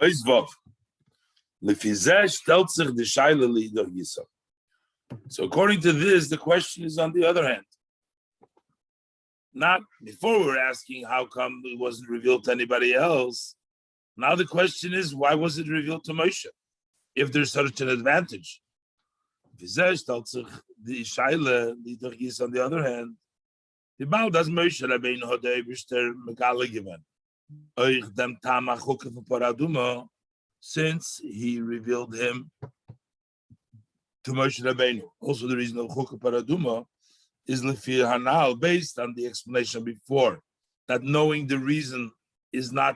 Oizvov. Lefizeh stellt sich die Scheile lieder Yisa. So according to this, the question is on the other hand. Not before we were asking how come it wasn't revealed to anybody else. Now the question is, why was it revealed to Moshe? If there's such an advantage. Lefizeh stellt sich die Scheile lieder Yisa on the other hand. The Baal does Moshe Rabbeinu Hodei Bishter Megala given. Oich dem Tama Chukas Paraduma. Since he revealed him to Moshe Rabbeinu. Also, the reason of Chukas Paraduma is Lefi Hanal, based on the explanation before, that knowing the reason is not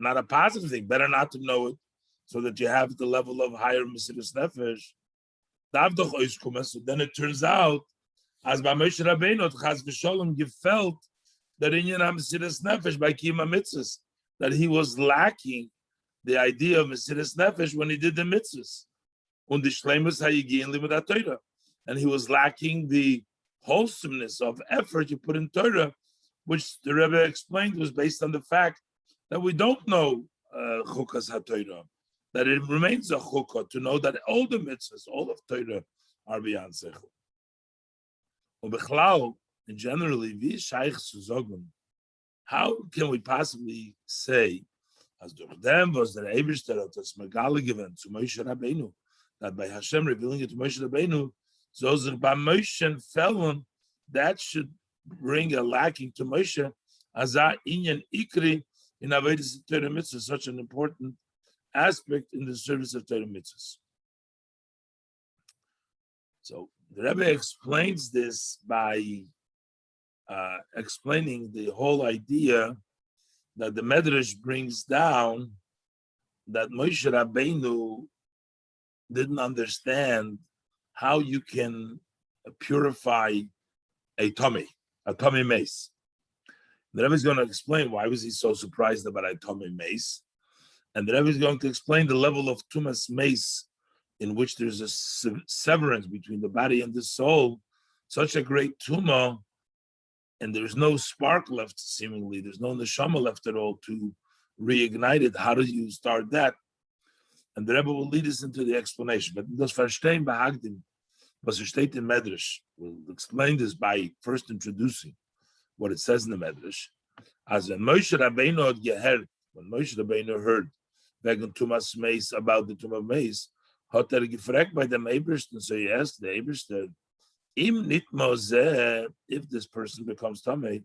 a positive thing. Better not to know it, so that you have the level of higher Mesiras Nefesh. So then it turns out, as by Moshe Rabbeinu, Chas v'Sholom gefelt that in Yom Mesiras Nefesh by Kiyum Mitzvahs, that he was lacking the idea of Mesiras Nefesh when he did the mitzvahs. Und die Shleimus Hayigi in Limud HaTorah. And he was lacking the wholesomeness of effort you put in Torah, which the Rebbe explained was based on the fact that we don't know Chukas HaTorah, that it remains a Chukah, to know that all the mitzvahs, all of Torah, are beyond Sechel. Ubechlau, and generally, wie Shaykh Suzogun, how can we possibly say, as durch dem was der Eibishter hat das Megale given to Moshe Rabbeinu, that by Hashem revealing it to Moshe Rabbeinu, so sich by Moshe felon, that should bring a lacking to Moshe, as a inyan ikri in Avodas Torah mitzvah, such an important aspect in the service of Torah mitzvahs. So the Rebbe explains this by explaining the whole idea that the Medrash brings down, that Moshe Rabbeinu didn't understand how you can purify a tummy mace. The Rebbe is going to explain why was he so surprised about a tummy mace, and the Rebbe is going to explain the level of tumas mace in which there's a severance between the body and the soul, such a great tumah, and there's no spark left, seemingly. There's no neshama left at all to reignite it. How do you start that? And the Rebbe will lead us into the explanation. But das Verstehen behagdim, was steht in Medrash, we'll explain this by first introducing what it says in the Medrash. As when Moshe Rabbeinu had gehört, when Moshe Rabbeinu heard wegen Tumas Meis, about the Tumah Meis, hat gefragt by dem Ebersten, so he asked the Ebersten, Im nit mozeh, if this person becomes tamei,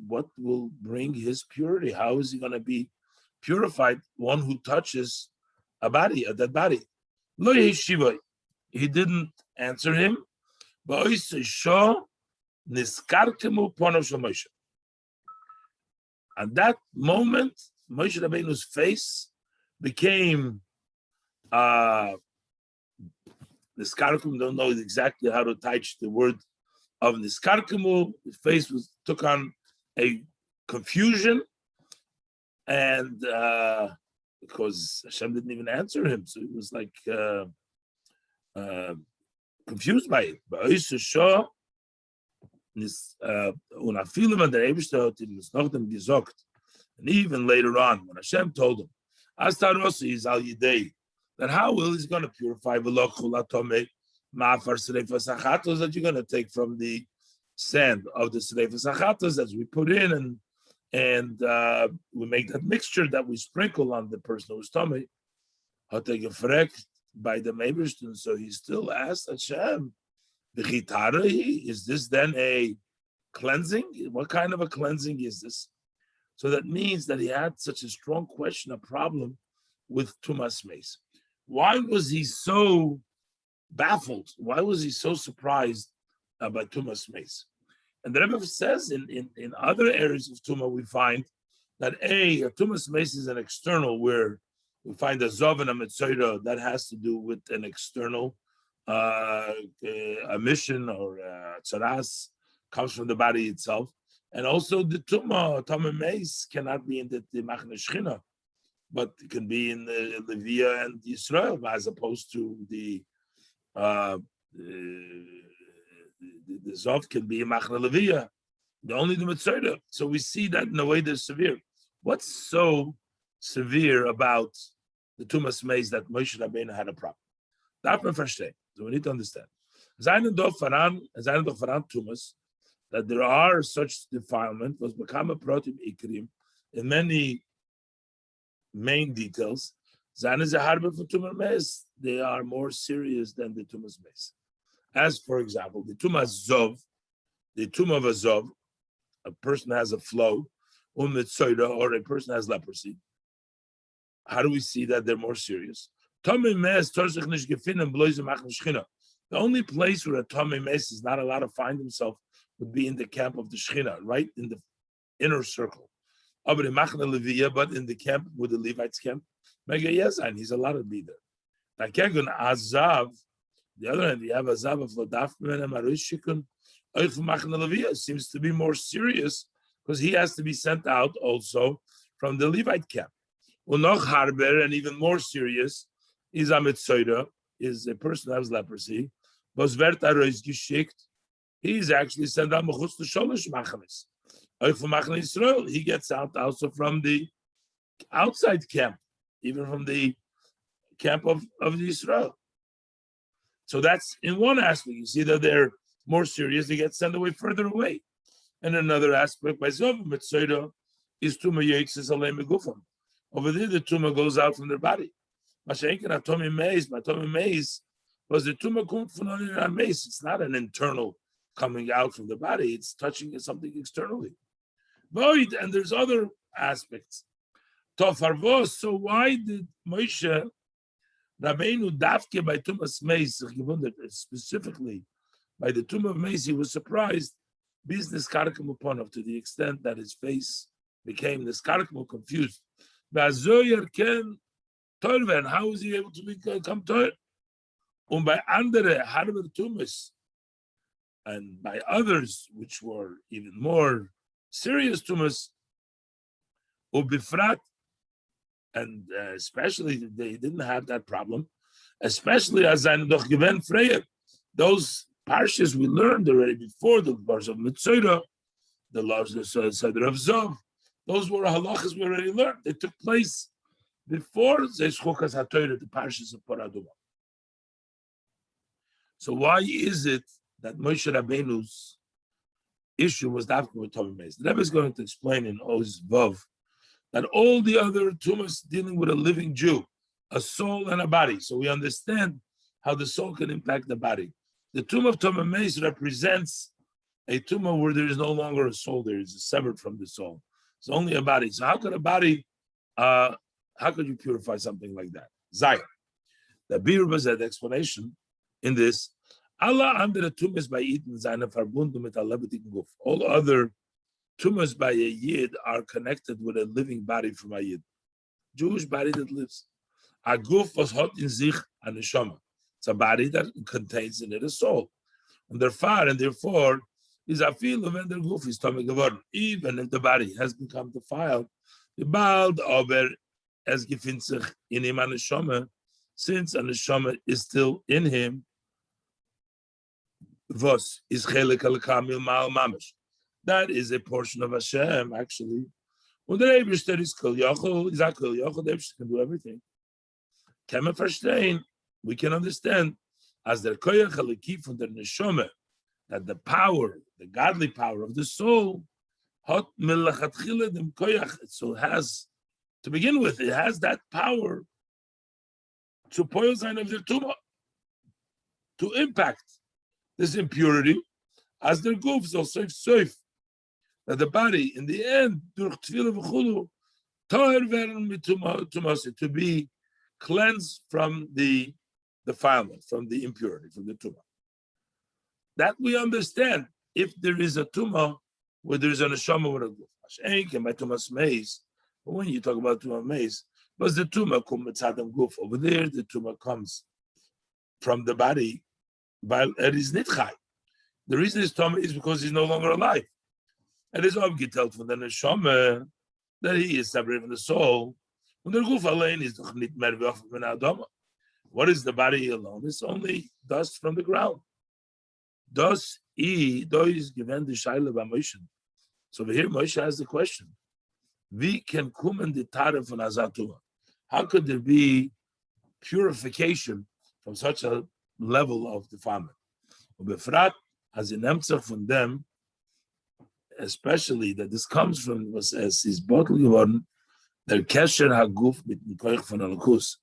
what will bring his purity? How is he going to be purified? One who touches a body, a dead body. Lo yeshivai. He didn't answer him. At that moment, Moshe Rabbeinu's face became Niskarkum, don't know exactly how to touch the word of Niskarkumu. His face took on a confusion, and because Hashem didn't even answer him, so he was like confused by it. And even later on, when Hashem told him, that how will he's going to purify that you're going to take from the sand of the Sreifas Achatos as we put in, and we make that mixture that we sprinkle on the person who's tummy. By the Meibishton, so he still asked Hashem, is this then a cleansing? What kind of a cleansing is this? So that means that he had such a strong question, a problem with Tumas Meis. Why was he so baffled? Why was he so surprised by Tumas Meis? And the Rebbe says in other areas of Tumah, we find that a Tumas Meis is an external, where we find a Zov and a Mitzvah that has to do with an external emission or tzaras, comes from the body itself. And also the Tumah Meis cannot be in the Machne Shechina, but it can be in the Leviah and Yisrael, as opposed to the Zov can be in Machne Leviah, only the Mitzvah. So we see that in a way they're severe. What's so severe about the Tumas Maze that Moshe Rabbeinu had a problem. Darf man verstehen. So we need to understand. Seinen doch voran Tumas, that there are such defilement was become a protim ikrim in many main details. Seine Zaharbe for Tumas Maze, they are more serious than the Tumas Maze. As for example, the Tumas Zov, the Tum of a Zov, a person has a flow, or a person has leprosy. How do we see that they're more serious? The only place where a Tomei Mes is not allowed to find himself would be in the camp of the Shechina, right in the inner circle. But in the camp with the Levites camp, and he's allowed to be there. Azav, the other hand, you have Azav of Ladaf seems to be more serious because he has to be sent out also from the Levite camp. And even more serious is Amitzoida, is a person who has leprosy. He's actually sent out to Sholosh Machanis. He gets out also from the outside camp, even from the camp of Israel. So that's in one aspect. You see that they're more serious, they get sent away further away. And another aspect, by Zov Mitzoida, is Tuma Yitzis Alei Megufam. Over there, the Tuma goes out from their body. Mashenkin Atomi Meis was the Tuma Kumt Funon Meis. It's not an internal coming out from the body, it's touching something externally. Void, and there's other aspects. Tofarvos, so why did Moshe Rabbeinu Davke by Tumas Meis, specifically by the tomb of Meis, he was surprised, business karkum upon him, to the extent that his face became this karkum confused. And how was he able to become Torah? By andere harber tumas, and by others which were even more serious tumas, ubifrat, and especially they didn't have that problem, especially as ein doch gewen freyer. Those parshas we learned already before, the bars of Mitzoda, the laws of Seder of Zov, those were halachas we already learned. They took place before Chukas HaTorah, the parshas of Paraduma. So why is it that Moshe Rabbeinu's issue was that with Tomei Meis? The Rebbe is going to explain in Oz Vav that all the other tumas dealing with a living Jew, a soul and a body. So we understand how the soul can impact the body. The tomb of Tomei Meis represents a tumah where there is no longer a soul, there is severed from the soul. It's only a body. So how could a body, how could you purify something like that? Zayah. The Bir said the explanation in this, Allah andere tumas by Eden seine verbunden mit a lebendigen Guf. All other tumas by a Yid are connected with a living body from a Yid. Jewish body that lives. A Guf was hot in sich a neshama. It's a body that contains in it a soul. And therefore, is a feel of when the Guf is tummy geworden. Even if the body has become defiled, the bald over as gefindt sich in him a neshama, since a neshama is still in him, Vos is chelik al kamil mal mamish. That is a portion of Hashem, actually. When the Eibishter is kol yochel, is a kol yochel, the Eibishter can do everything. Kemen verstehen, we can understand, as der koyach haliki from the neshama, that the power, the godly power of the soul, hot melachatchila dem koyach, so has, to begin with, it has that power to poil sign of the tumah, to impact this impurity, as their goof so safe, that the body, in the end, to be cleansed from the defilement, from the impurity, from the tumah. That we understand. If there is a tumah where there is a neshama with a goof, and by tumas meis, but when you talk about tumah meis, but the tumah kum mitzadam goof. Over there, the tumah comes from the body. But it is nitchai. The reason he's tumah is because he's no longer alive. It is obgetelt from the neshama that he is separated from the soul. When the guf alein is nicht mehr min adama. What is the body alone? It's only dust from the ground. Thus, is given the shaila by Moshe. So over here, Moshe has the question: We can kumen the tare von azatuma. How could there be purification from such a level of defilement? Befrat as in emtzach from them, especially that this comes from was as his bottle geworden, der kesher haguf mit dem koich von alakus,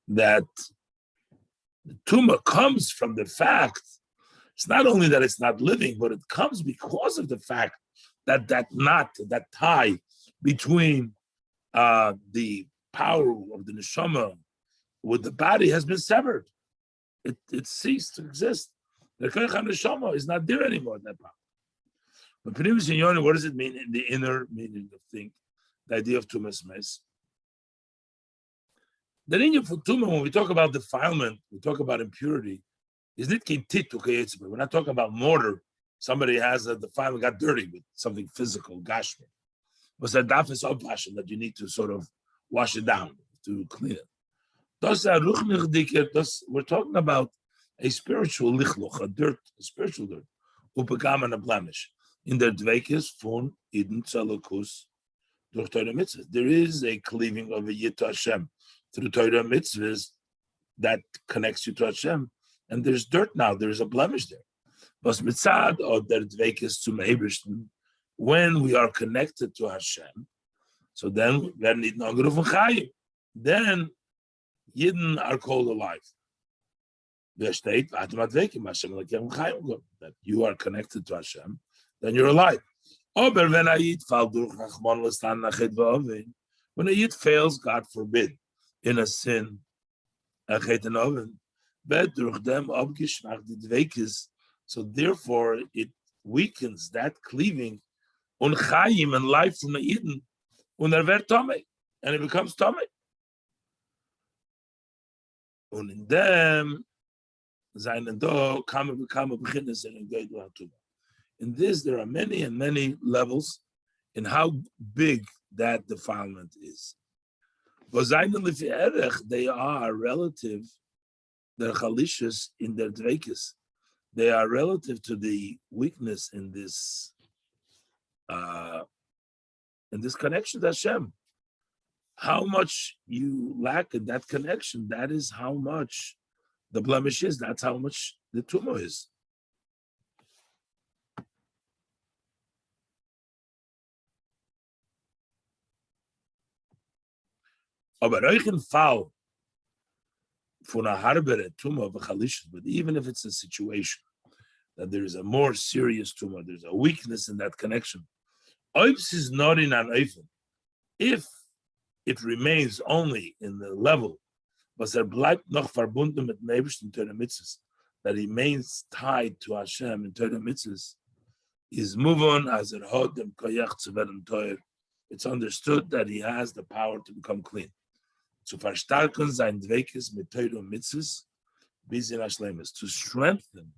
that the tumor comes from the fact. It's not only that it's not living, but it comes because of the fact that that knot, that tie between the power of the neshama with the body has been severed. It ceased to exist. The koich neshama is not there anymore. That power. But what does it mean in the inner meaning of thing? The idea of tumas mes. The lineage for tumah, when we talk about defilement, we talk about impurity. Is it kintit? We're not talking about mortar. Somebody has a defilement, got dirty with something physical, gashmi. Was that dafis opwashing that you need to sort of wash it down to clean it? We're talking about a spiritual lichloch, a dirt, a spiritual dirt, upagam and a blemish. In der dveikes von Eden Tzalakus durch Torah mitzvahs. There is a cleaving of a yid to Hashem through Torah mitzvahs that connects you to Hashem. And there's dirt now, there's a blemish there. Was mitzad or der dveikes zum Ebersten, when we are connected to Hashem, so then then Yidden are called alive. That you are connected to Hashem, then you're alive. When a Yid fails, God forbid, in a sin, so therefore it weakens that cleaving and life from the Yidden, and it becomes Tomei. And in them, in this, there are many and many levels in how big that defilement is. They are relative, they're chalishas in their dveikis. They are relative to the weakness in this connection to Hashem. How much you lack in that connection, that is how much the blemish is. That's how much the tumor is. But even if it's a situation that there is a more serious tumor, there's a weakness in that connection. Is not in an oifen. If it remains only in the level, bleibt noch verbunden mit Nebelsten Torah mitzvahs, that remains tied to Hashem in Torah mitzvahs, is move on as it hot dem koyach zu werden teuer. It's understood that he has the power to become clean. Zu verstärken sein Dveikes mit Torah mitzvahs, bis in Hashlemus, to strengthen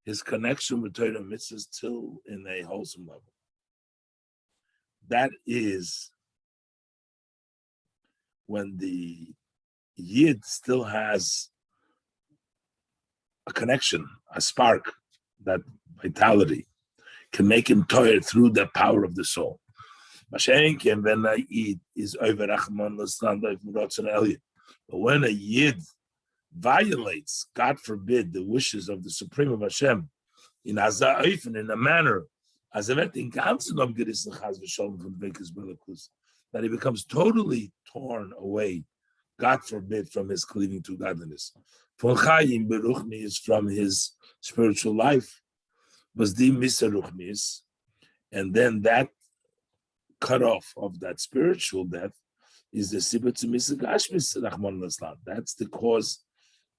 his connection with Torah mitzvahs till in a wholesome level. That is when the Yid still has a connection, a spark, that vitality can make him toil through the power of the soul. But when a Yid violates, God forbid, the wishes of the Supreme of Hashem, in a manner, that he becomes totally torn away, God forbid, from his cleaving to godliness. Is from his spiritual life, and then that cut off of that spiritual death is the sibut to misagashmis. That's the cause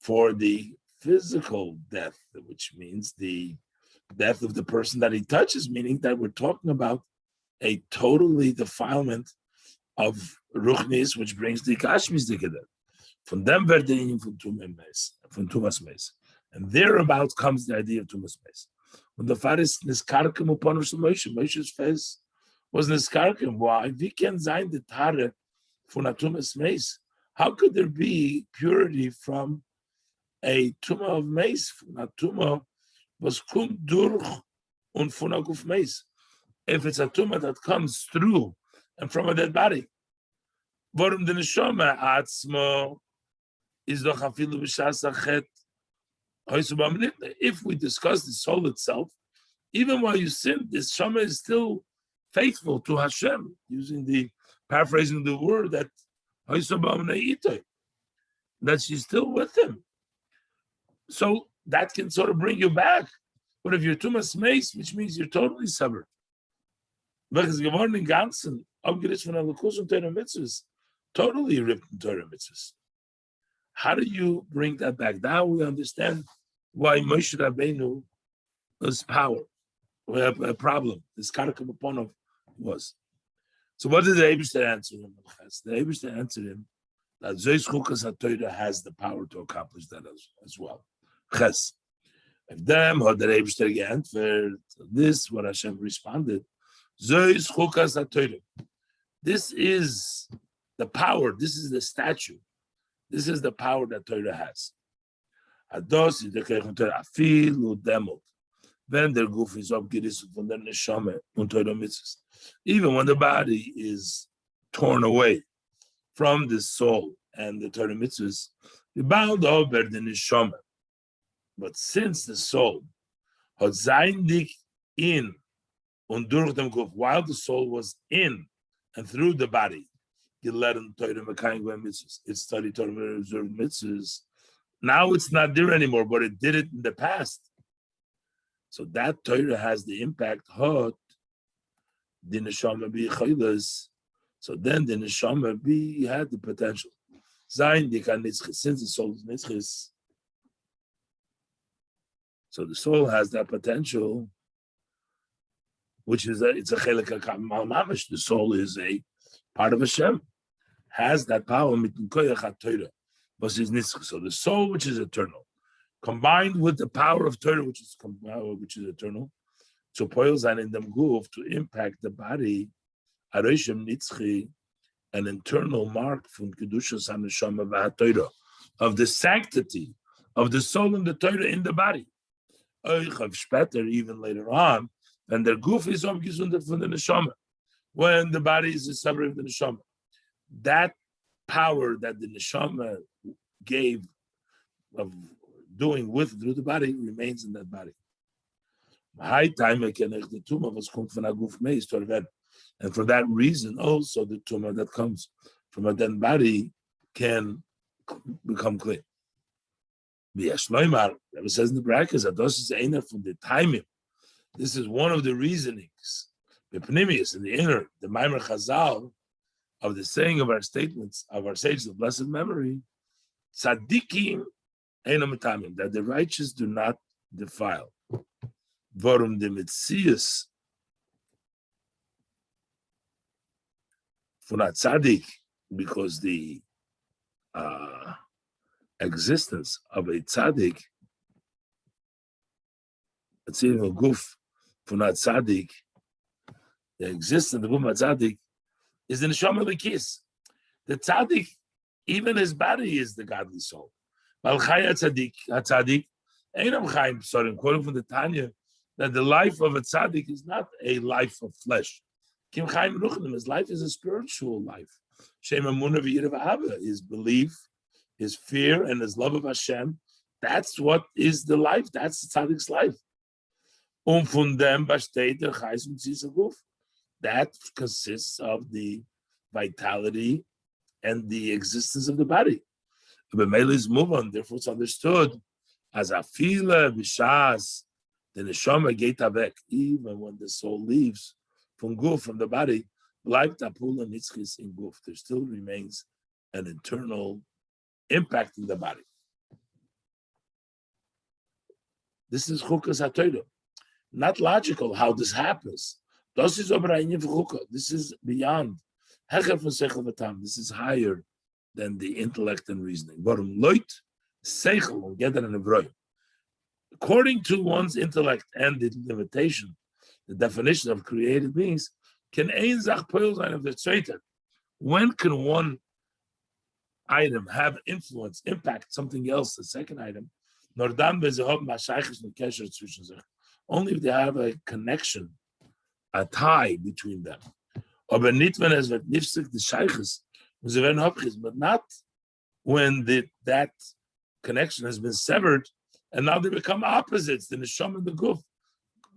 for the physical death, which means the death of the person that he touches, meaning that we're talking about a totally defilement of ruchnis, which brings the kashmis together. From them werden from tumas mes, and thereabouts comes the idea of tumas mes. When the faris niskarkim upon Moshe's face was niskarkim. Why? We can sein the tare for tumas mes. How could there be purity from a tumah of mes? Tumah was kum durch und von aguf mes. If it's a tumah that comes through and from a dead body. Warum the neshama atzmo is doch afilu b'shas achet. If we discuss the soul itself, even while you sin, this Shama is still faithful to Hashem, using the paraphrasing the word that she's still with him. So that can sort of bring you back. But if you're tumas meis, which means you're totally severed, totally ripped in Torah mitzvahs. How do you bring that back? Now we understand why Moshe Rabbeinu was power. We have a problem. This Karakam Aponov was. So what did the Eibishter answer him? The Eibishter answered him that Zeus Chukas HaTorah has the power to accomplish that as well. Ches. If them had the Eibishter geantwortet, this what Hashem responded. Zeus Chukas HaTorah. This is the power. This is the statue. This is the power that Torah has. When their goof is abgerissen von der Neshama und Torah mitzvahs. Even when the body is torn away from the soul and the Torah mitzvahs, we bound over the Neshama. But since the soul had sein dich in und durch dem goof, while the soul was in and through the body, it studied Torah and observed mitzvahs. Now it's not there anymore, but it did it in the past. So that Torah has the impact. Hot, the neshama be chaylas. So then the neshama be had the potential. Zayin dikan nitzchis, since the soul is nitzchis. So the soul has that potential, which is it's a chelik mamash. The soul is a part of Hashem. Has that power mit koyach Torah, but is nitzchis. So the soul, which is eternal, combined with the power of Torah, which is eternal, so poils and in them goof to impact the body, aroshim nitzchi, an internal mark from kedushas haneshama v'haTorah, of the sanctity of the soul and the Torah in the body. Even later on, and their goof is abgesundet from the neshama, when the body is separate from the neshama. That power that the neshama gave of doing with through the body remains in that body. And for that reason, also the tumor that comes from a dead body can become clean. It says in the brackets that this is one of the reasonings, the panimius in the inner, the Maimer Chazal, of the saying of our statements of our sages of blessed memory, tzaddikim einam tamim, that the righteous do not defile. Vorum de mitzias for not tzaddik, because the existence of a tzaddik, it's even a guf for not tzaddik, the existence of the guf tzaddik is the neshama l'kis. The tzaddik, even his body is the godly soul. Malchaya tzaddik, einam chayim psorim, quoting from the Tanya, that the life of a tzaddik is not a life of flesh. Kim chayim ruchnim, his life is a spiritual life. Shem emunah v'yirah v'hava, his belief, his fear, and his love of Hashem. That's what is the life. That's the tzaddik's life. Von dem besteht der chayis mitzvah guf. That consists of the vitality and the existence of the body. But Mele's move on, therefore it's understood as a fila b'shas, the neshama geit avek, even when the soul leaves from guf, from the body, like tapula nitzchis in guf, there still remains an internal impact in the body. This is Chukas HaTorah. Not logical how this happens. This is beyond. This is higher than the intellect and reasoning. According to one's intellect and the limitation, the definition of created beings, when can one item have influence, impact something else, the second item? Only if they have a connection, a tie between them. Aber nicht, wenn es wird nifsig des Scheiches, und sie werden hopkis, but not when that connection has been severed, and now they become opposites. The neshama and the guf.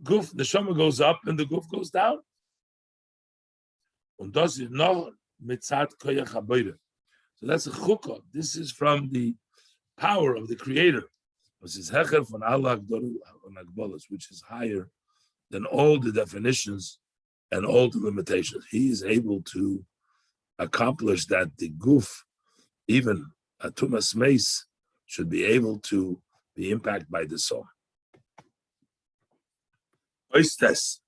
The neshama goes up and the guf goes down. Und das ist noch mitzat koyach habayre. So that's a chukah. This is from the power of the Creator. This is hecher von Allah which is higher than all the definitions and all the limitations. He is able to accomplish that the guf, even a tumas meis, should be able to be impacted by the soul. Oistes.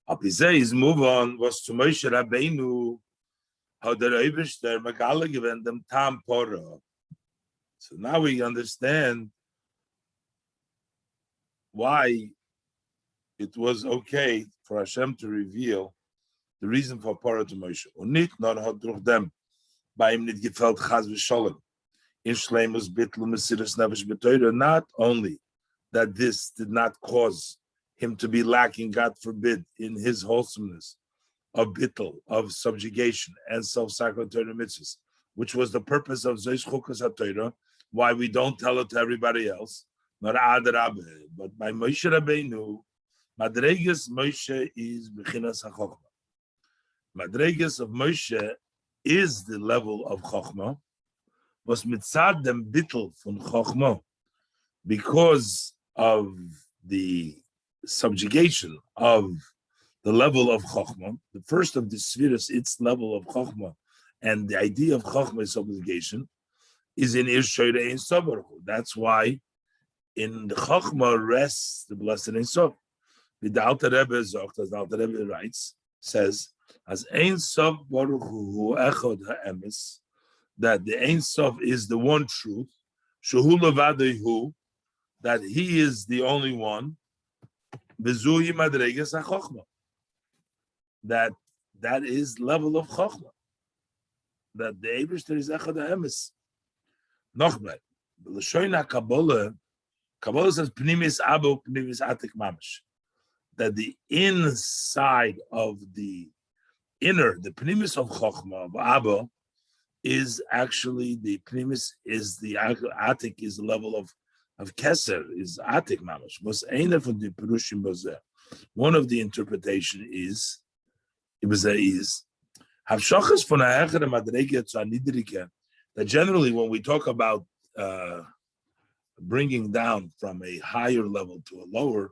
Apizei is move on was to Moshe Rabbeinu how the Eibishter Megala given them tam pora. So now we understand why it was okay for Hashem to reveal the reason for pora to Moshe. Und nicht nur hat durch dem bei ihm nicht gefällt Chaz v'Sholem in Shleimus Bitlu Mesiras Nefesh B'Torah. Not only that this did not cause him to be lacking, God forbid, in his wholesomeness of bittul, of subjugation and self-sacrifice mitzvahs, which was the purpose of Zois Chukas HaTorah, why we don't tell it to everybody else, not Adrabah, but by Moshe Rabbeinu, Madregas Moshe is Bechinas HaChochmah. Madregas of Moshe is the level of Chochmah, was mitzad dem bittul from Chochmah, because of the subjugation of the level of Chochmah, the first of the spheres, its level of Chochmah, and the idea of Chochmah is subjugation, is in Irshoyre Ein Sof Baruch Hu. That's why in the Chochmah rests the blessed Ein Sof. The Alter Rebbe Zogt, as the Alter Rebbe writes, says, as Ein Sof Baruch Hu Echad HaEmes, that the Ein Sof is the one truth, Shehu Levadehu, that he is the only one, Bezuhi Madreges HaChochmah. That is level of Chochmah. That the Eibishter is Echad HaEmes. Nochmal, L'shoina Kabbalah says Pnimis Abo, Pnimis Atik Mamash. That the inside of the inner, the Pnimis of Chochmah, of Abo, is actually the Pnimis, is the Atik, is the level of Keser, is Atik Mamash. Was einer von the Perushim Bozeh. One of the interpretation is Havshachas von Ha'echer Madrege zu Anidrike, that generally when we talk about bringing down from a higher level to a lower,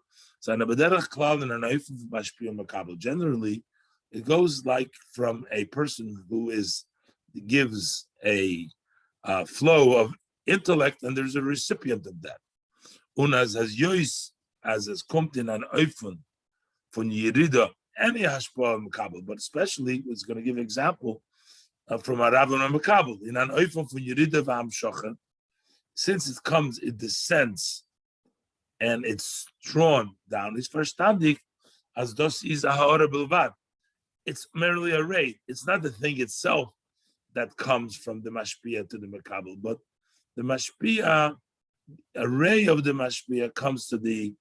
generally it goes like from a person who gives a flow of intellect, and there's a recipient of that. Unas as yois as kommt in an Eifun von Yerida, any hashpa makabel, but especially it's going to give an example from a Rav and Makabel in an Eifun von Yerida v'Hamshocha. Since it comes, it descends, and it's drawn down. It's verstandig as dos is a ha'ora bilvad. It's merely a ray. It's not the thing itself that comes from the mashpia to the makabel, but the mashpia, a ray of the mashpia comes to the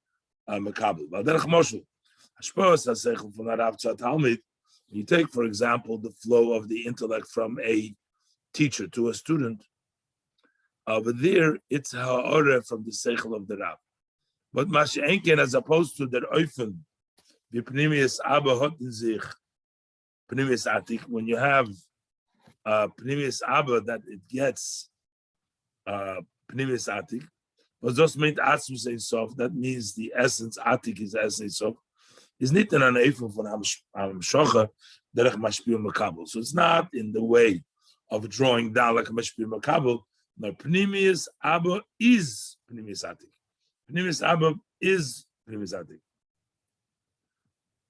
makabel. You take, for example, the flow of the intellect from a teacher to a student. Over there, it's ha'ora from the seichel of the Rav. But Mash'enken, as opposed to the Eufen, the Pnimius Abba Hotten sich, Pnimius Atik, when you have Pnimius Abba, that it gets Pnimius Atik, was just meant Atzmus Ein Sof, that means the essence, Atik is essence Ein Sof, is not an Eufen von Hamshocha, derech Mashpil Makabel. So it's not in the way of drawing down like a Mashpil Makabel. No, Pnimius Abba is Pnimius Atik. Pnimius Abba is Pnimius Atik.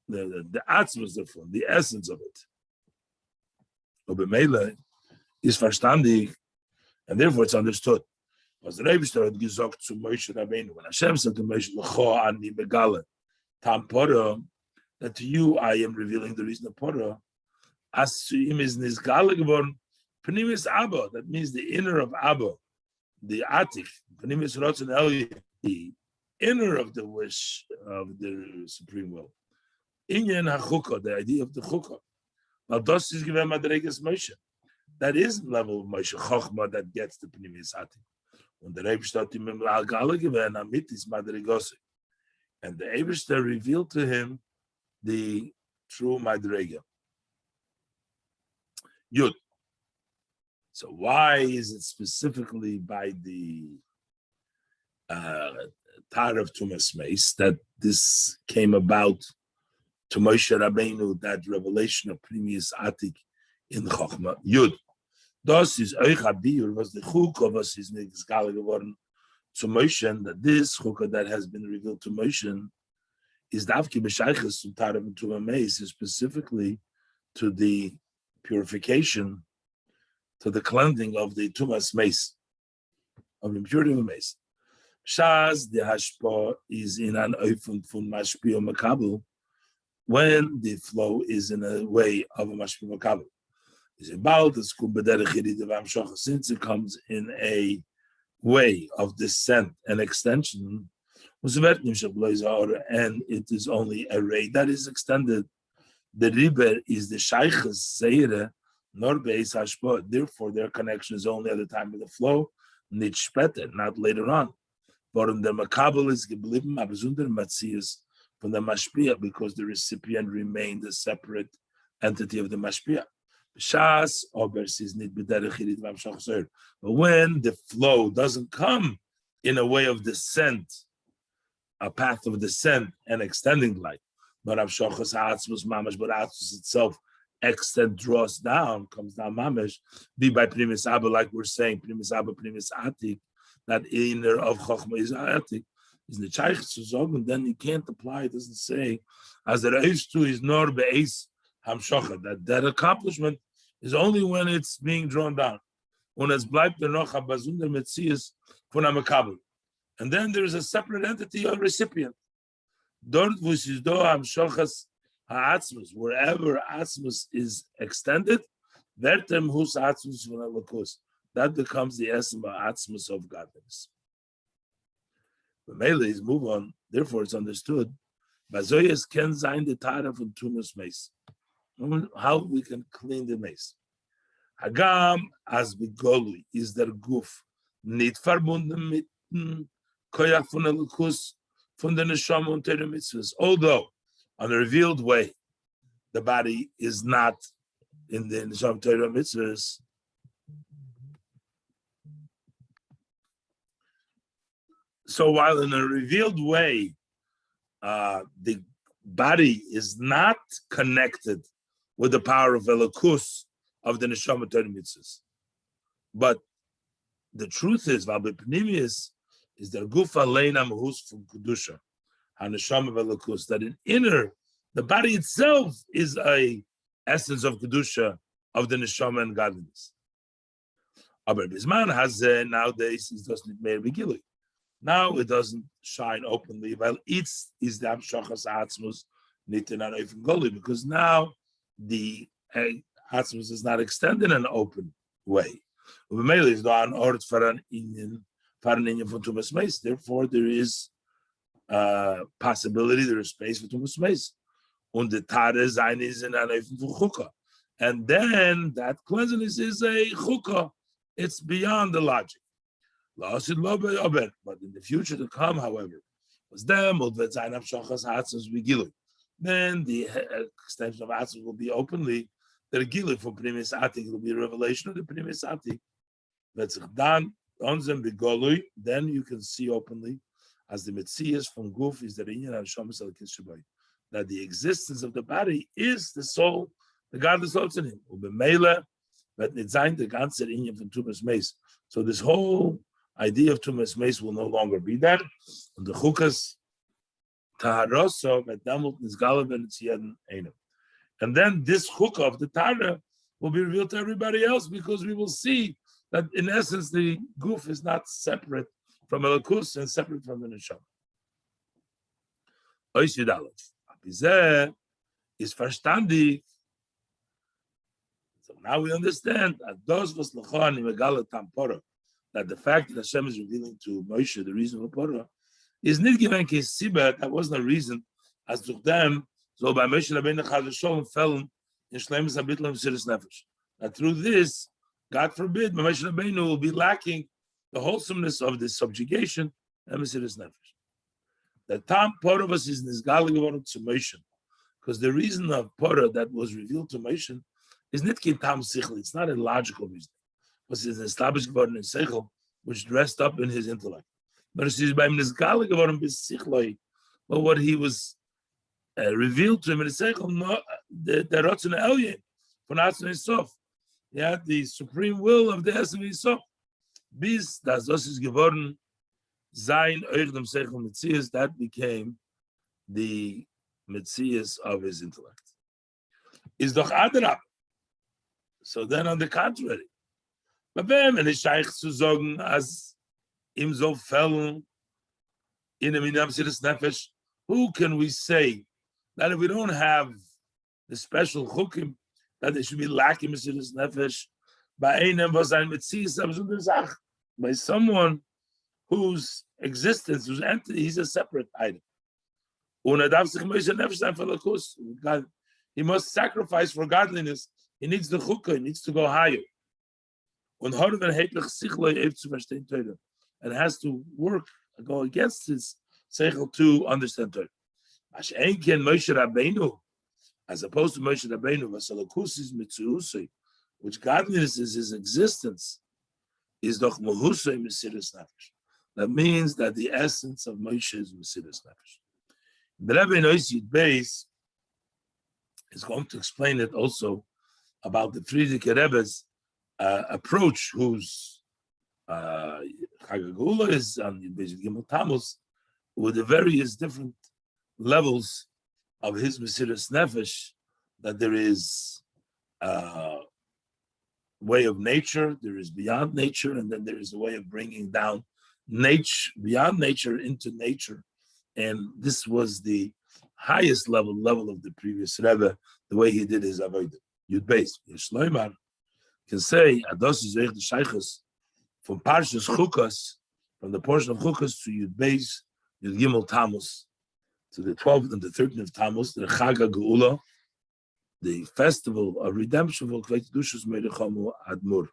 The Atzmus davon, the essence of it. Obemele is verstandig, and therefore it's understood. Was the Rebbe had gesagt zu Moshe Rabbeinu, when Hashem said to Moshe, L'cho ani megale tam pora, that to you I am revealing the reason of pora. As to him is nizgale geworden, Pnimius Abba, that means the inner of Abba, the Atik, Pnimius Rotzen Elye, the inner of the wish of the Supreme Will. Inyan HaChukah, the idea of the Chukah. But das is given Madregas Moshe. That is the level of Moshe Chochma that gets the Pnimis Atik. When the Rebbe im Al-Gala given Amit is Madregose. And the Eberster revealed to him the true Madrega. Yud. So why is it specifically by the Tar of Tumas Meis that this came about to Moshe Rabbeinu, that revelation of Pnimis Atik in Chochma? Yud. Das is euch Abiyur, was the Chukah, was is Nigskala geworden to Moshe, that this Chukah that has been revealed to Moshe is Davki B'Shaychus to Tar of Tumas Meis, specifically to the purification, to the cleansing of the Tumas Meis, of the impurity of the Meis. Shaz the Hashpa is in an Eifun Fun Mashpi or Makabel, when the flow is in a way of a Mashpi Makabel. Is about the school since it comes in a way of descent and extension, and it is only a ray that is extended. The river is the shaykh's zeire, nor beis hashpa. Therefore, their connection is only at the time of the flow, nicht später, not later on. But in the makabel is geblieben, abzunder matzias from the mashpia, because the recipient remained a separate entity of the mashpia. Shas obers is nit b'derech yirid v'amshach. But when the flow doesn't come in a way of descent, a path of descent and extending light, but amshachas ha'atzmus mamash, but atzmus itself extend, draws down, comes down mamash, be by primis abba, like we're saying, primis abba, primis atik, that inner of chochma is atik, is the chaych tzuzog, then you can't apply. It doesn't say as the reis tu is nor be'es hamshocha, that accomplishment is only when it's being drawn down. When it's bleibt der noch bazunder metzias von am kabel, and then there is a separate entity of recipient. Dort wo is do hamshochas ha'atzmus, wherever atzmus is extended, vertem hus atzmus von alakus, that becomes the essence of atzmus of godliness. But Mele is move on. Therefore, it's understood. Bazoyes can sein the tara von tumas meis. How we can clean the mace. Hagam as begolui is der guf nicht verbunden mit koyach von elukus von der neshama und der mitzvahs. Although on a revealed way, the body is not in the neshama Torah mitzvahs. So while in a revealed way, the body is not connected with the power of elokus of the neshama Torah mitzvahs, but the truth is, v'abepnimius is the gufa leina mahus from kedusha, haneshama elokus, that in inner, the body itself is a essence of kedusha of the neshama and godliness. Aber bisman has nowadays it doesn't mehr begilui. Now it doesn't shine openly. Well, it's is the amshachas atzmus nitin an open goli, because now the atzmus is not extended in an open way. Therefore, there is possibility, there is space for tumas meis. Und the tare zayin is in an open chukah, and then that cleanliness is a chukah. It's beyond the logic. But in the future to come, however, was them then the extension of atzmus will be openly the gilu for primis atik. It will be a revelation of the primis atik. Then you can see openly as the metzias from guf is the inyan and shamas al kishabai, that the existence of the body is the soul, the godless soul in him. But nitzayin the ganze inyan from tumas meis. So this whole idea of tumas meis will no longer be there. And the chukas taharoso medamut nizgalav it's yedin einem. And then this chukah of the Tara will be revealed to everybody else, because we will see that in essence the guf is not separate from elokus and separate from the neshama. Oisid Aleph. Abizeh is verstandig. So now we understand that those was lachon in Megala Tampora, that the fact that Hashem is revealing to Moshe the reason for Porah is not given kisibah. That wasn't a reason as to them. So by Moshe Rabbeinu Chaz Shalom fell in Shleimus Habitl and Mesiras Nefesh. That through this, God forbid, Moshe Rabbeinu will be lacking the wholesomeness of this subjugation and Mesiras Nefesh. The Tam Poravas is Nizgal Gevorot to Moshe, because the reason of Porah that was revealed to Moshe is Nitkin Tam Sichel. It's not a logical reason, because it's established Gevorot in Seichel, which dressed up in his intellect. But it is by Nizgal Gevorot Bisichloi, but what he was revealed to him in the Seichel, the Ratzon Elyon, von Atzon Yisof. Yeah, the supreme will of the Esem Yisof. Bis das is geworden, sein euch dem Seichel Metzias, that became the Metzias of his intellect. Is doch Adrab. So then on the contrary, but wenn es scheich zu sagen, as im so fällen, in einem Mesiras Nefesh, who can we say that if we don't have the special chukim, that they should be lacking Mesiras Nefesh, by einem was ein Metzias absurder Sach, by someone whose existence, whose entity, he's a separate item. Und darf sich Moshe Nefesh sein für Lakus. He must sacrifice for godliness. He needs the chukah. He needs to go higher. Und Horven heitlich sichloi ev zu verstehen Torah, and has to work, go against his seichel to understand Torah. As einken Moshe Rabbeinu, as opposed to Moshe Rabbeinu, vasalakus is mitzuusei, which godliness is his existence, is doch mohusei Mesiras Nefesh. That means that the essence of Moshe is Mesiras Nefesh. The Rebbe in Oisid Beis is going to explain it also about the Friedrich Rebbe's approach, whose Chagagula is on Yud Gimel Tammuz, with the various different levels of his Mesiras Nefesh, that there is way of nature, there is beyond nature, and then there is a way of bringing down nature, beyond nature into nature. And this was the highest level of the previous Rebbe, the way he did his avodah. Yud Beis, Shloimar can say, Ados is the Sheikhus from Parshas Chukas, from the portion of Chukas to Yud Beis, Yud Gimel Tammuz, to the 12th and the 13th of Tammuz, the Chag HaGeula, the festival of redemption for Kveit Dushas Meirechamu Admur,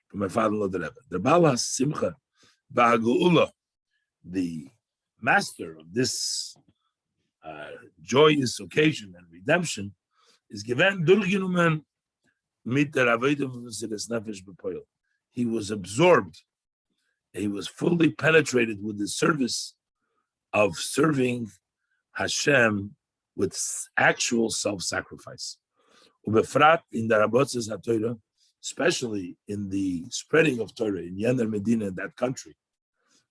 from my father-in-law the Rebbe. The Balas Simcha Ba'Geula, the master of this joyous occasion and redemption, is given durchgenommen mit der Avodah von Mesiras Nefesh b'poil. He was absorbed. He was fully penetrated with the service of serving Hashem with actual self-sacrifice. Ubefrat in der Rabotzes HaTorah, especially in the spreading of Torah in Yener Medina, that country,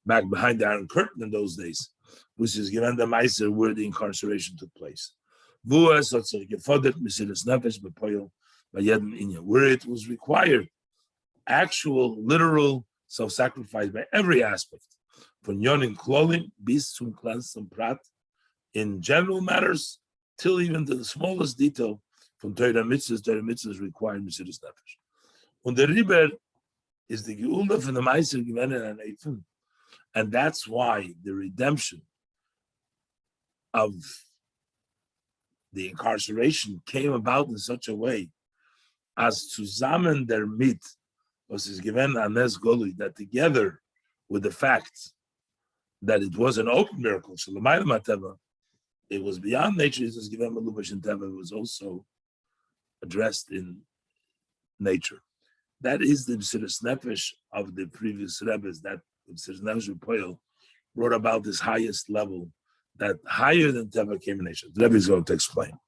back behind the Iron Curtain in those days, which is given the Meiser where the incarceration took place. Where it was required actual, literal self-sacrifice by every aspect, from Yonin Klolim bis zum kleinsten Prat, in general matters, till even to the smallest detail, from Torah Mitzvahs required Mesiras Nefesh. And the Riber is the Geula from the Meiser given an Eifen. And that's why the redemption of the incarceration came about in such a way as zusammen der mit was is given anes golui, that together with the fact that it was an open miracle, it was beyond nature, it was given malubash and teva, it was also addressed in nature. That is the Mesiras Nefesh of the previous Rebbes, that Mesiras Nefesh Poel brought about this highest level, that higher than Teva came in nature. The Rebbe is going to explain.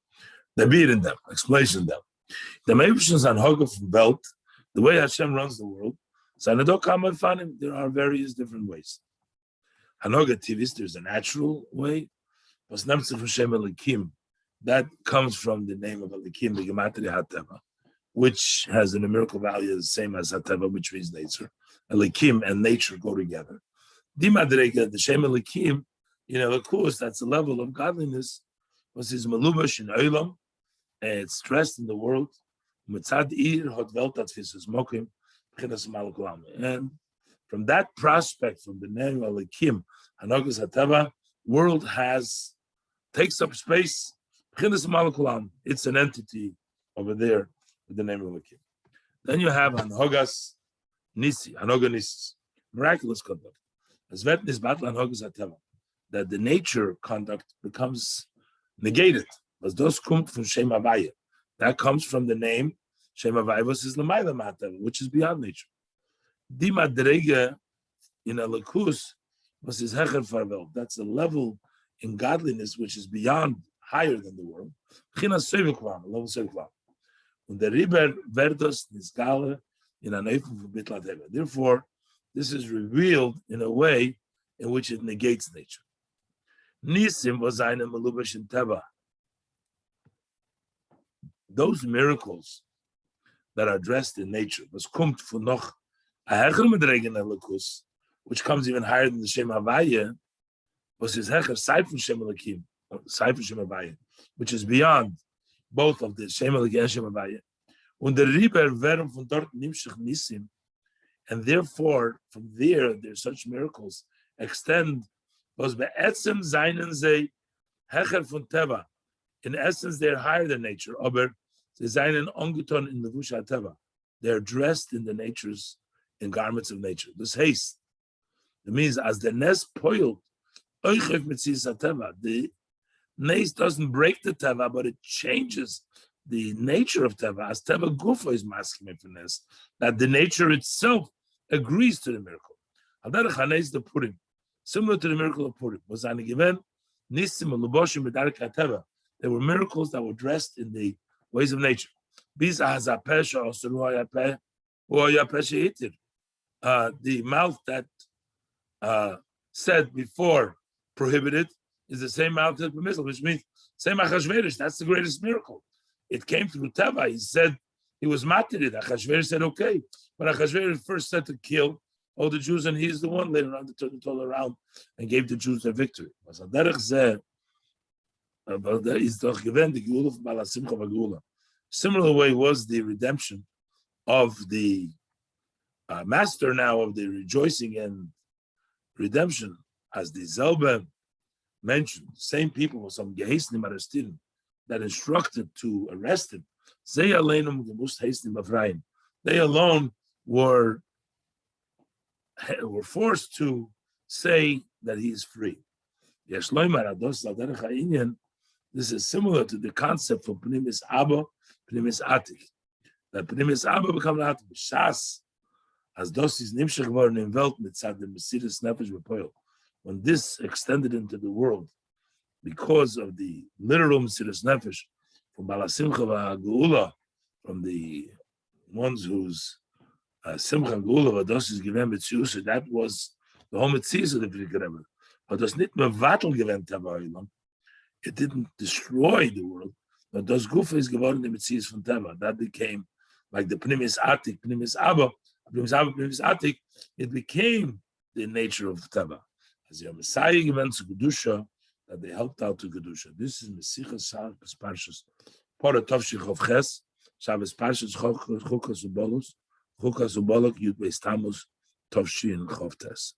The beat in them, explanation them. The Meibshans on Hoga from Welt, the way Hashem runs the world, there are various different ways. Hanoga Tivis, there's a natural way. That comes from the name of Elikim, the Gematria HaTeva, which has a numerical value the same as HaTeva, which means nature. Elikim and nature go together. The Shem Elikim, of course, that's a level of godliness. Was his malubash in Olam, and it's stressed in the world. And from that prospect, from the name of Elikim, Hanogas HaTeva, world takes up space. It's an entity over there with the name of Elokim. Then you have Anhogas Nisi, Anhoga Nisis, miraculous conduct. As Vetnis Batlan Hogas Ateva, that the nature conduct becomes negated. As those come from Shem Havaya. That comes from the name Shem Havaya is Lamayla Matav, which is beyond nature. Dima Drege in a Lakus was his Hecher Farvel. That's a level in godliness which is beyond, higher than the world. Chinas Seviklam, level Seviklam. Und der Riber Verdos Nisgale in a Neifung von Bitlat Heva. Therefore, this is revealed in a way in which it negates nature. Nisim was eine Melubash in Teva. Those miracles that are dressed in nature, was kommt von noch a Hecher Medregen Elikus, which comes even higher than the Shem Havaya, was his Hecher Seifel Shem Elikim, Seifel Shem Havaya, which is beyond both of the Shem Elikim and Shem Havaya. Und der Riber werden von dort nimshach Nisim, and therefore from there's such miracles extend, was be'etzem seinen ze Hecher von Teva. In essence, they're higher than nature, aber sie seinen ongeton in Levush HaTeva. They're dressed in the natures, in garments of nature. This haste. It means as the nes poiled, oichev mitzis HaTeva. The nes doesn't break the Teva, but it changes the nature of Teva. As Teva Gufa is masking for nes, that the nature itself agrees to the miracle. Haderech hanes the Purim, similar to the miracle of Purim, was an given nisim luboshim b'darek HaTeva. There were miracles that were dressed in the ways of nature. The mouth that said before prohibited is the same mouth that permissible, which means same Achashverosh. That's the greatest miracle. It came through Teva. He said he was mated. Achashverosh said okay, but Achashverosh first said to kill all the Jews, and he's the one later on to turn it all around and gave the Jews their victory. Similar way was the redemption of the master now of the rejoicing and redemption, as the Zelba mentioned. The same people were some Gehisnim Arrestin that instructed to arrest him. They alone were forced to say that he is free. This is similar to the concept of Pnimis Abba, Pnimis Atik. That Pnimis Abba become Atik. Shas, as das is nimshach geworden in Welt mitzad the Mesiris Nefesh B'Poel. When this extended into the world, because of the literal Mesiris Nefesh, from Balasimcha Geula, from the ones whose Simcha Geula Vados is given Mitzius, that was the whole Mitzius of the Frikar Rebbe. But das nicht mehr Vatel given Teva Olam. It didn't destroy the world, but das Gufa is geworden the Mitzias from Teva. That became like the Pnimis Atik, Pnimis Abba, Pnimis Atik. It became the nature of Teva. As your Messiah given to Kedusha, that they helped out to Kedusha. This is Mesichas Shabbos Parshas Pora Tovshich of Ches, Shabbos Parshas Chukas Ubolus, Yud Beis Tammuz Tovshin Chovtes.